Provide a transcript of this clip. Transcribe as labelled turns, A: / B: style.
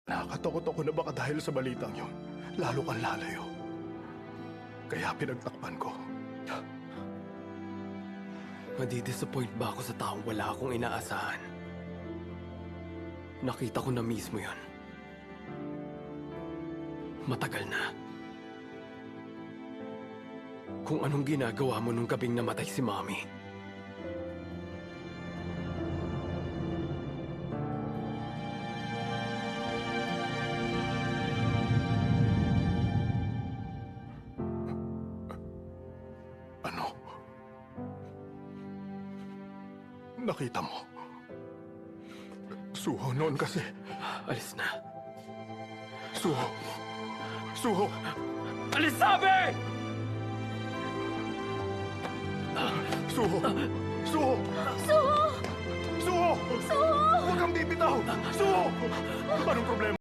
A: Nakakatakot ako na baka dahil sa balitang yon, lalo kang lalayo. Kaya pinagtakpan ko.
B: Madidisappoint ba ako sa taong wala akong inaasahan? Nakita ko na mismo yon. Matagal na. Kung anong ginagawa mo nung gabing namatay si Mommy.
A: Ano? Nakita mo? Suho noon kasi.
B: Alis na.
A: Suho! Suho!
B: Alis sabi!
A: Suho! Suho!
C: Suho!
A: Suho!
C: Suho!
A: Huwag kang bibitaw! Suho! Anong problema?